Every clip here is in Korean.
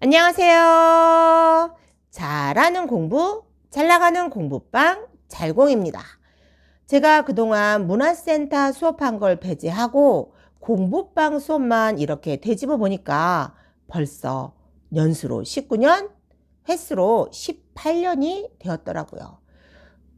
안녕하세요. 잘하는 공부, 잘 나가는 공부방 잘공입니다. 제가 그동안 문화센터 수업한 걸 배제하고 공부방 수업만 이렇게 되짚어 보니까 벌써 연수로 19년, 횟수로 18년이 되었더라고요.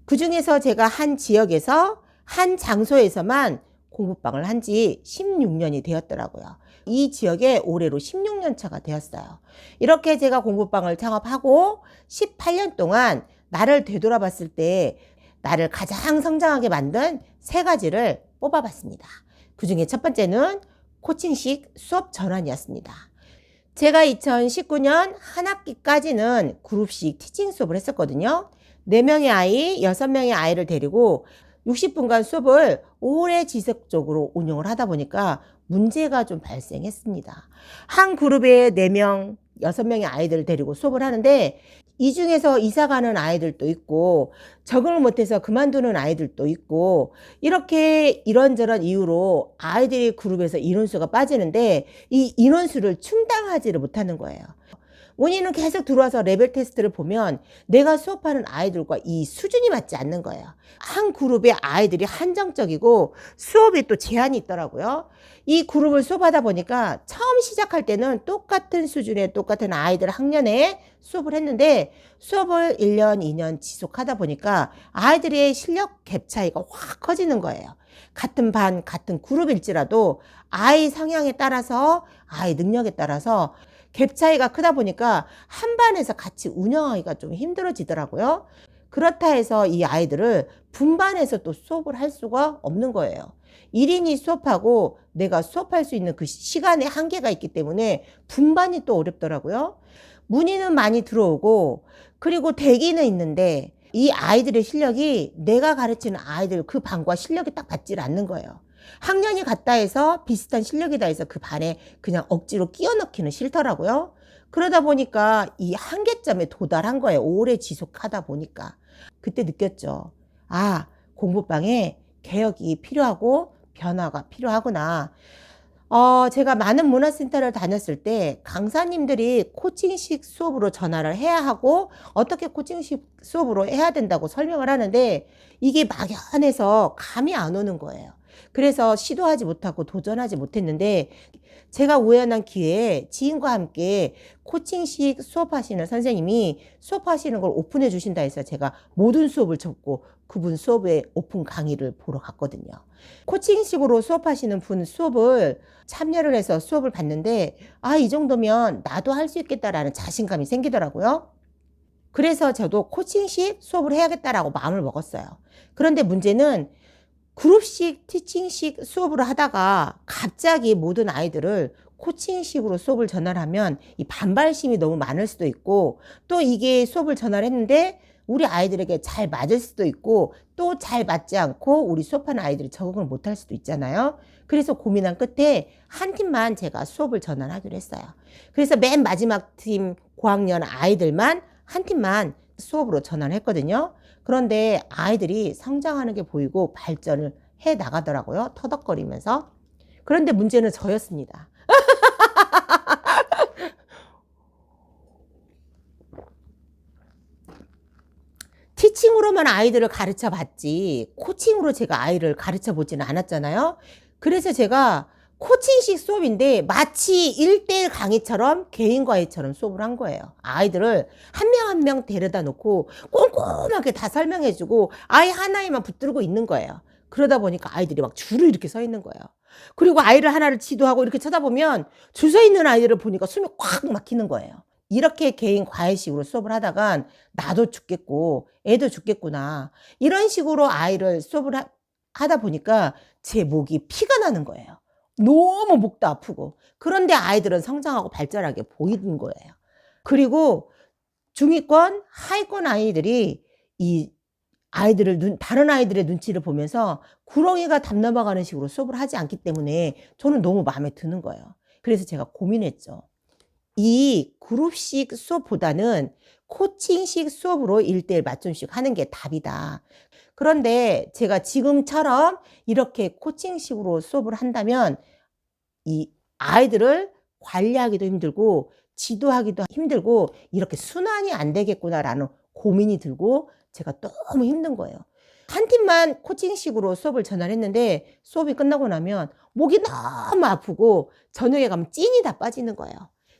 그 중에서 제가 한 지역에서 한 장소에서만 공부방을 한 지 16년이 되었더라고요. 이 지역에 올해로 16년 차가 되었어요. 이렇게 제가 공부방을 창업하고 18년 동안 나를 되돌아봤을 때 나를 가장 성장하게 만든 세 가지를 뽑아봤습니다. 그 중에 첫 번째는 코칭식 수업 전환이었습니다. 제가 2019년 한 학기까지는 그룹식 티칭 수업을 했었거든요. 4명의 아이, 6명의 아이를 데리고 60분간 수업을 오래 지속적으로 운영을 하다 보니까 문제가 좀 발생했습니다. 한 그룹에 4명, 6명의 아이들을 데리고 수업을 하는데 이 중에서 이사 가는 아이들도 있고 적응을 못해서 그만두는 아이들도 있고 이렇게 이런저런 이유로 아이들이 그룹에서 인원수가 빠지는데 이 인원수를 충당하지를 못하는 거예요. 원인은 계속 들어와서 레벨 테스트를 보면 내가 수업하는 아이들과 이 수준이 맞지 않는 거예요. 한 그룹의 아이들이 한정적이고 수업이 또 제한이 있더라고요. 이 그룹을 수업하다 보니까 처음 시작할 때는 똑같은 수준의 똑같은 아이들 학년에 수업을 했는데 수업을 1년, 2년 지속하다 보니까 아이들의 실력 갭 차이가 확 커지는 거예요. 같은 반, 같은 그룹일지라도 아이 성향에 따라서 아이 능력에 따라서 갭 차이가 크다 보니까 한 반에서 같이 운영하기가 좀 힘들어지더라고요. 그렇다 해서 이 아이들을 분반해서 또 수업을 할 수가 없는 거예요. 1인이 수업하고 내가 수업할 수 있는 그 시간에 한계가 있기 때문에 분반이 또 어렵더라고요. 문의는 많이 들어오고 그리고 대기는 있는데 이 아이들의 실력이 내가 가르치는 아이들 그 반과 실력이 딱 맞질 않는 거예요. 학년이 같다 해서 비슷한 실력이다 해서 그 반에 그냥 억지로 끼워 넣기는 싫더라고요. 그러다 보니까 이 한계점에 도달한 거예요. 오래 지속하다 보니까. 그때 느꼈죠. 아, 공부방에 개혁이 필요하고 변화가 필요하구나. 제가 많은 문화센터를 다녔을 때 강사님들이 코칭식 수업으로 전환을 해야 하고 어떻게 코칭식 수업으로 해야 된다고 설명을 하는데 이게 막연해서 감이 안 오는 거예요. 그래서 시도하지 못하고 도전하지 못했는데 제가 우연한 기회에 지인과 함께 코칭식 수업하시는 선생님이 수업하시는 걸 오픈해 주신다 해서 제가 모든 수업을 접고 그분 수업에 오픈 강의를 보러 갔거든요. 코칭식으로 수업하시는 분 수업을 참여를 해서 수업을 봤는데 이 정도면 나도 할 수 있겠다라는 자신감이 생기더라고요. 그래서 저도 코칭식 수업을 해야겠다라고 마음을 먹었어요. 그런데 문제는 그룹식 티칭식 수업을 하다가 갑자기 모든 아이들을 코칭식으로 수업을 전환하면 이 반발심이 너무 많을 수도 있고 또 이게 수업을 전환했는데 우리 아이들에게 잘 맞을 수도 있고 또 잘 맞지 않고 우리 수업하는 아이들이 적응을 못할 수도 있잖아요. 그래서 고민한 끝에 한 팀만 제가 수업을 전환하기로 했어요. 그래서 맨 마지막 팀 고학년 아이들만 한 팀만 수업으로 전환했거든요. 그런데 아이들이 성장하는 게 보이고 발전을 해 나가더라고요. 터덕거리면서. 그런데 문제는 저였습니다. 티칭으로만 아이들을 가르쳐 봤지 코칭으로 제가 아이를 가르쳐 보지는 않았잖아요. 그래서 제가 코칭식 수업인데 마치 1대1 강의처럼 개인 과외처럼 수업을 한 거예요. 아이들을 한 명 한 명 데려다 놓고 꼼꼼하게 다 설명해 주고 아이 하나에만 붙들고 있는 거예요. 그러다 보니까 아이들이 막 줄을 이렇게 서 있는 거예요. 그리고 아이를 하나를 지도하고 이렇게 쳐다보면 줄 서 있는 아이들을 보니까 숨이 꽉 막히는 거예요. 이렇게 개인 과외식으로 수업을 하다간 나도 죽겠고 애도 죽겠구나. 이런 식으로 아이를 수업을 하다 보니까 제 목이 피가 나는 거예요. 너무 목도 아프고. 그런데 아이들은 성장하고 발전하게 보이는 거예요. 그리고 중위권, 하위권 아이들이 이 아이들을 다른 아이들의 눈치를 보면서 구렁이가 담 넘어가는 식으로 수업을 하지 않기 때문에 저는 너무 마음에 드는 거예요. 그래서 제가 고민했죠. 이 그룹식 수업보다는 코칭식 수업으로 1대1 맞춤식 하는 게 답이다. 그런데 제가 지금처럼 이렇게 코칭식으로 수업을 한다면 이 아이들을 관리하기도 힘들고 지도하기도 힘들고 이렇게 순환이 안 되겠구나라는 고민이 들고 제가 너무 힘든 거예요. 한 팀만 코칭식으로 수업을 전환했는데 수업이 끝나고 나면 목이 너무 아프고 저녁에 가면 찐이 다 빠지는 거예요.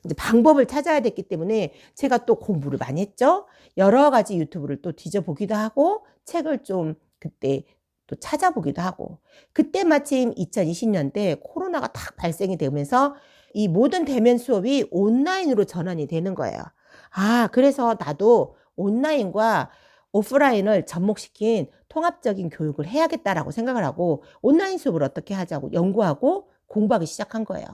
이제 방법을 찾아야 됐기 때문에 제가 또 공부를 많이 했죠. 여러 가지 유튜브를 또 뒤져보기도 하고 책을 좀 그때 또 찾아보기도 하고, 그때 마침 2020년대 코로나가 딱 발생이 되면서 이 모든 대면 수업이 온라인으로 전환이 되는 거예요. 그래서 나도 온라인과 오프라인을 접목시킨 통합적인 교육을 해야겠다라고 생각을 하고 온라인 수업을 어떻게 하자고 연구하고 공부하기 시작한 거예요.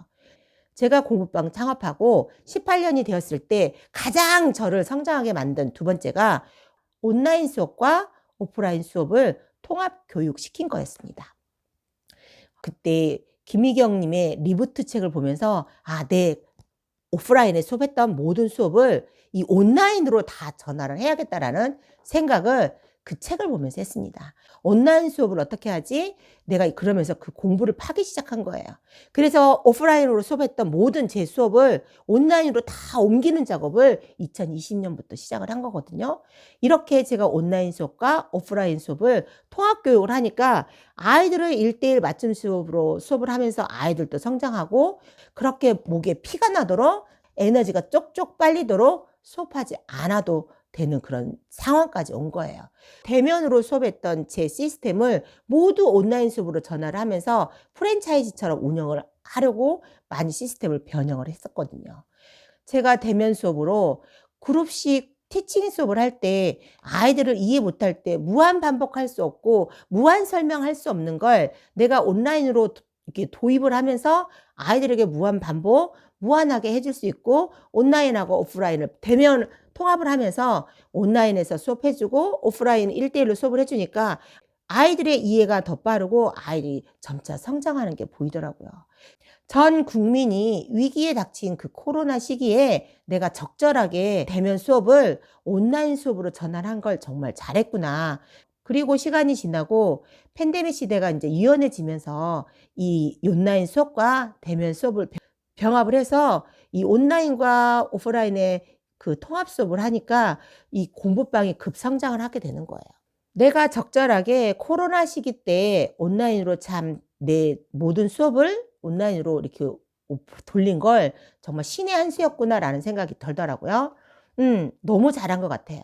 제가 공부방 창업하고 18년이 되었을 때 가장 저를 성장하게 만든 두 번째가 온라인 수업과 오프라인 수업을 통합 교육시킨 거였습니다. 그때 김희경님의 리부트 책을 보면서 내 오프라인에 수업했던 모든 수업을 이 온라인으로 다 전환을 해야겠다라는 생각을 그 책을 보면서 했습니다. 온라인 수업을 어떻게 하지? 내가 그러면서 그 공부를 파기 시작한 거예요. 그래서 오프라인으로 수업했던 모든 제 수업을 온라인으로 다 옮기는 작업을 2020년부터 시작을 한 거거든요. 이렇게 제가 온라인 수업과 오프라인 수업을 통합교육을 하니까 아이들을 1:1 맞춤 수업으로 수업을 하면서 아이들도 성장하고 그렇게 목에 피가 나도록 에너지가 쪽쪽 빨리도록 수업하지 않아도 되는 그런 상황까지 온 거예요. 대면으로 수업했던 제 시스템을 모두 온라인 수업으로 전환을 하면서 프랜차이즈처럼 운영을 하려고 많이 시스템을 변형을 했었거든요. 제가 대면 수업으로 그룹식 티칭 수업을 할 때 아이들을 이해 못할 때 무한 반복할 수 없고 무한 설명할 수 없는 걸 내가 온라인으로 이렇게 도입을 하면서 아이들에게 무한 반복, 무한하게 해줄 수 있고 온라인하고 오프라인을 대면 통합을 하면서 온라인에서 수업해주고 오프라인 1:1로 수업을 해주니까 아이들의 이해가 더 빠르고 아이들이 점차 성장하는 게 보이더라고요. 전 국민이 위기에 닥친 그 코로나 시기에 내가 적절하게 대면 수업을 온라인 수업으로 전환한 걸 정말 잘했구나. 그리고 시간이 지나고 팬데믹 시대가 이제 유연해지면서 이 온라인 수업과 대면 수업을 병합을 해서 이 온라인과 오프라인의 그 통합 수업을 하니까 이 공부방이 급성장을 하게 되는 거예요. 내가 적절하게 코로나 시기 때 온라인으로 참 내 모든 수업을 온라인으로 이렇게 돌린 걸 정말 신의 한 수였구나라는 생각이 들더라고요. 너무 잘한 것 같아요.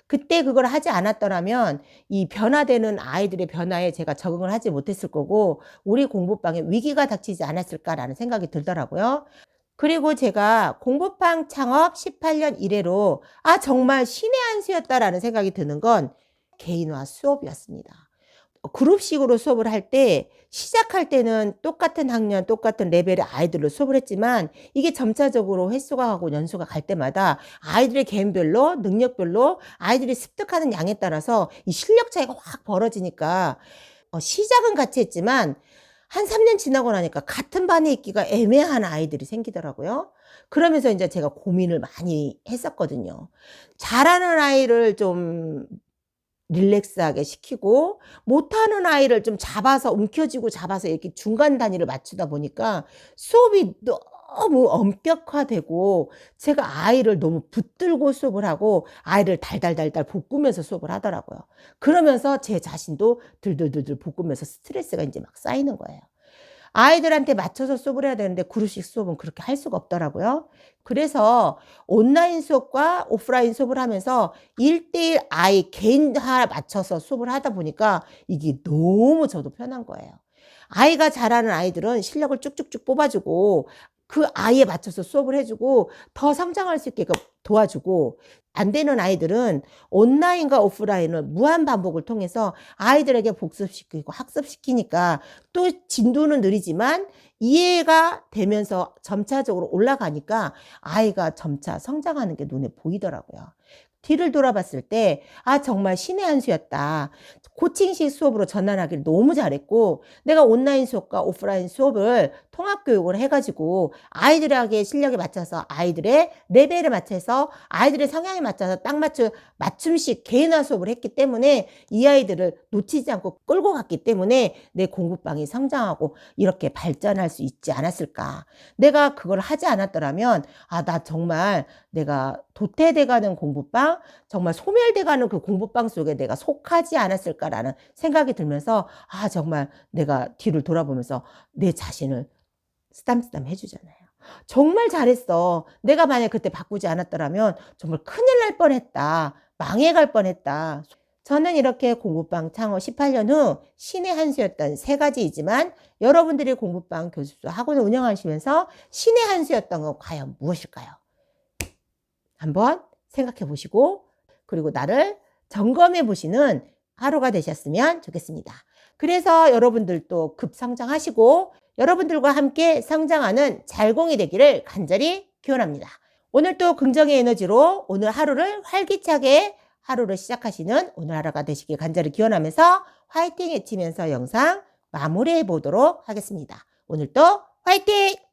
그때 그걸 하지 않았더라면 이 변화되는 아이들의 변화에 제가 적응을 하지 못했을 거고 우리 공부방에 위기가 닥치지 않았을까라는 생각이 들더라고요. 그리고 제가 공부방 창업 18년 이래로 정말 신의 한 수였다라는 생각이 드는 건 개인화 수업이었습니다. 그룹식으로 수업을 할 때 시작할 때는 똑같은 학년, 똑같은 레벨의 아이들로 수업을 했지만 이게 점차적으로 횟수가 하고 연수가 갈 때마다 아이들의 개인별로, 능력별로 아이들이 습득하는 양에 따라서 이 실력 차이가 확 벌어지니까 시작은 같이 했지만 한 3년 지나고 나니까 같은 반에 있기가 애매한 아이들이 생기더라고요. 그러면서 이제 제가 고민을 많이 했었거든요. 잘하는 아이를 좀 릴렉스하게 시키고 못하는 아이를 좀 잡아서 움켜쥐고 잡아서 이렇게 중간 단위를 맞추다 보니까 수업이 너무 엄격화되고 제가 아이를 너무 붙들고 수업을 하고 아이를 달달달달 볶으면서 수업을 하더라고요. 그러면서 제 자신도 들들들들 볶으면서 스트레스가 이제 막 쌓이는 거예요. 아이들한테 맞춰서 수업을 해야 되는데 그룹식 수업은 그렇게 할 수가 없더라고요. 그래서 온라인 수업과 오프라인 수업을 하면서 1:1 아이 개인화 맞춰서 수업을 하다 보니까 이게 너무 저도 편한 거예요. 아이가 잘하는 아이들은 실력을 쭉쭉쭉 뽑아주고 그 아이에 맞춰서 수업을 해주고 더 성장할 수 있게 도와주고 안 되는 아이들은 온라인과 오프라인을 무한 반복을 통해서 아이들에게 복습시키고 학습시키니까 또 진도는 느리지만 이해가 되면서 점차적으로 올라가니까 아이가 점차 성장하는 게 눈에 보이더라고요. 뒤를 돌아봤을 때 정말 신의 한 수였다. 코칭식 수업으로 전환하기를 너무 잘했고 내가 온라인 수업과 오프라인 수업을 통합교육을 해가지고 아이들에게 실력에 맞춰서 아이들의 레벨에 맞춰서 아이들의 성향에 맞춰서 딱 맞춤식 개인화 수업을 했기 때문에 이 아이들을 놓치지 않고 끌고 갔기 때문에 내 공부방이 성장하고 이렇게 발전할 수 있지 않았을까. 내가 그걸 하지 않았더라면 나 정말 내가 도태돼가는 공부방, 정말 소멸돼가는 그 공부방 속에 내가 속하지 않았을까라는 생각이 들면서 정말 내가 뒤를 돌아보면서 내 자신을 쓰담쓰담 해주잖아요. 정말 잘했어. 내가 만약 그때 바꾸지 않았더라면 정말 큰일 날 뻔했다. 망해갈 뻔했다. 저는 이렇게 공부방 창업 18년 후 신의 한 수였던 세 가지이지만 여러분들이 공부방 교습소 학원을 운영하시면서 신의 한 수였던 건 과연 무엇일까요? 한번 생각해 보시고 그리고 나를 점검해 보시는 하루가 되셨으면 좋겠습니다. 그래서 여러분들도 급성장하시고 여러분들과 함께 성장하는 잘공이 되기를 간절히 기원합니다. 오늘 또 긍정의 에너지로 오늘 하루를 활기차게 하루를 시작하시는 오늘 하루가 되시길 간절히 기원하면서 화이팅 외치면서 영상 마무리해 보도록 하겠습니다. 오늘도 화이팅!